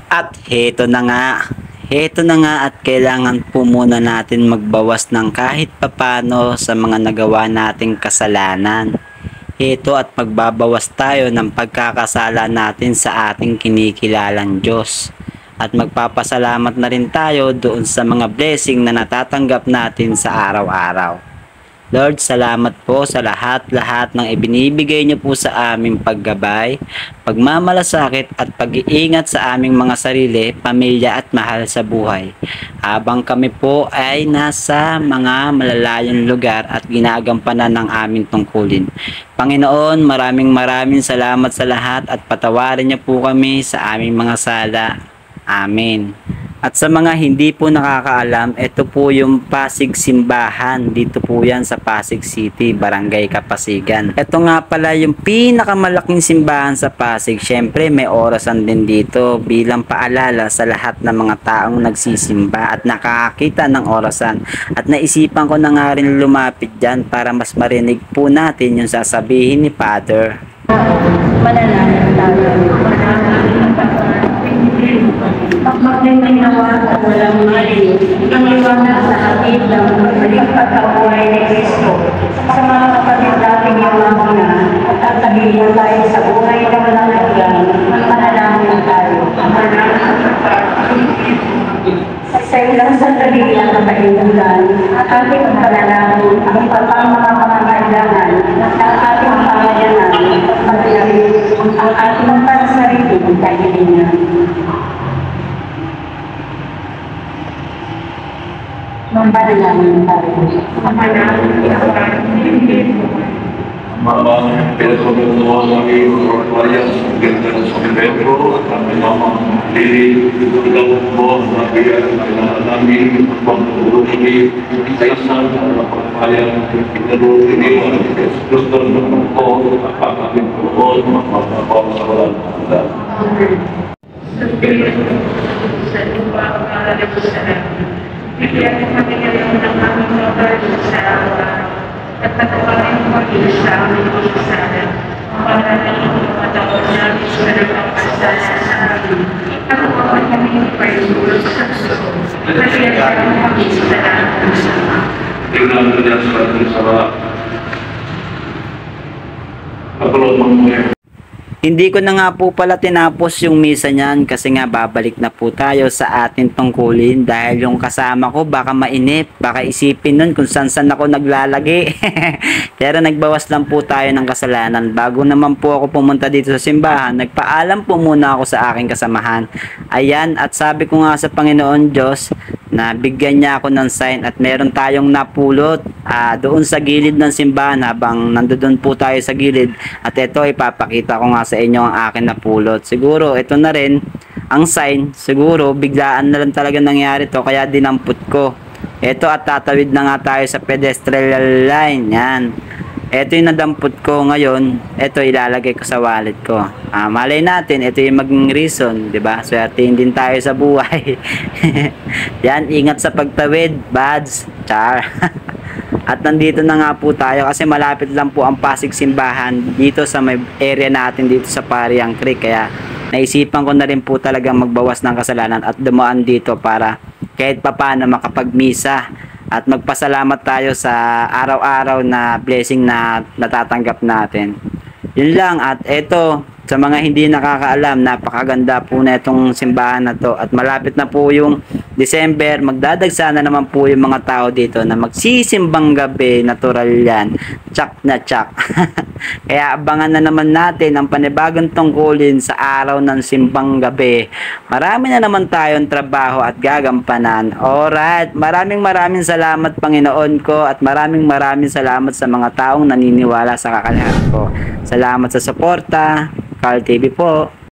At heto na nga at kailangan po muna natin magbawas ng kahit papano sa mga nagawa nating kasalanan. Heto at magbabawas tayo ng pagkakasala natin sa ating kinikilalang Diyos. At magpapasalamat na rin tayo doon sa mga blessing na natatanggap natin sa araw-araw. Lord, salamat po sa lahat-lahat ng ibinibigay niyo po sa aming paggabay, pagmamalasakit at pag-iingat sa aming mga sarili, pamilya at mahal sa buhay. Habang kami po ay nasa mga malalayong lugar at ginagampanan ng aming tungkulin. Panginoon, maraming salamat sa lahat at patawarin niyo po kami sa aming mga sala. Amen. At sa mga hindi po nakakaalam, ito po yung Pasig Simbahan. Dito po yan sa Pasig City, Barangay Kapasigan. Ito nga pala yung pinakamalaking simbahan sa Pasig. Siyempre may orasan din dito bilang paalala sa lahat ng mga taong nagsisimba at nakakakita ng orasan. At naisipan ko na nga rin lumapit dyan para mas marinig po natin yung sasabihin ni Father. Manalangin tayo. Magmagandang nawa at walang mali, ang liwanag sa hatid ng maling pagkabuhay ni Kristo. Sa mga kapatid nating yamang na, at tatagilan tayo sa buhay na walang hanggan, manalangin tayo. Sa ilang sandali lang na kailangan, at ating panalangin ang patang mga pangangailangan ng ating pamayanan at magiging ang ating pansarili ng kahilingan. Manalangin tayo. Mama, Pedro lagi Rayas, ganda ng San Pedro, at ang Mama Lili, ikaw po, nabiyan na namin, pagpapulubi, isayasan, pagpapayan, pinalutiniwan, gusto naman po, kapagapin po, magpapapap sa walang pagkakas. Sa lupa, pangalan ko sa bigyan mo kami ngayon ng aming mga sa araw at patawarin mo kami sa aming pagkasalan para na ipatawad namin sa nagpapasala sa amin. At huwag kami ipahintulot sa gusto. Kaya mo kami sa amin. Tingnan mo niya sa ating sama. Kapalot mo Hindi ko na nga po pala tinapos yung misa niyan kasi nga babalik na po tayo sa ating tungkulin dahil yung kasama ko baka mainip, baka isipin nun kung saan ako naglalagi. Pero nagbawas lang po tayo ng kasalanan. Bago naman po ako pumunta dito sa simbahan, nagpaalam po muna ako sa aking kasamahan. Ayan, at sabi ko nga sa Panginoon Diyos na bigyan niya ako ng sign at meron tayong napulot doon sa gilid ng simbahan habang nandoon po tayo sa gilid, at ito ipapakita ko nga sa inyo ang akin napulot. Siguro ito na rin ang sign, siguro biglaan na lang talaga nangyari to kaya dinampot ko ito at tatawid na nga tayo sa pedestrian line. Yan, ito yung nadampot ko ngayon, ito ilalagay ko sa wallet ko. Malay natin ito yung maging reason, di ba? Swertein din tayo sa buhay. Yan, ingat sa pagtawid, bads, char. At nandito na nga po tayo kasi malapit lang po ang Pasig Simbahan dito sa may area natin dito sa Pariang Creek, kaya naisipan ko na rin po talagang magbawas ng kasalanan at dumaan dito para kahit papaano makapagmisa at magpasalamat tayo sa araw-araw na blessing na natatanggap natin. Yun lang, at eto sa mga hindi nakakaalam, napakaganda po na itong simbahan na to at malapit na po yung December, magdadagsa na naman po yung mga tao dito na magsisimbang gabi, natural yan, tsak na tsak. Kaya abangan na naman natin ang panibagong tungkulin sa araw ng simbang gabi. Marami na naman tayong trabaho at gagampanan. Alright, maraming salamat Panginoon ko at maraming salamat sa mga taong naniniwala sa kakalahan ko. Salamat sa suporta. Carl TV po.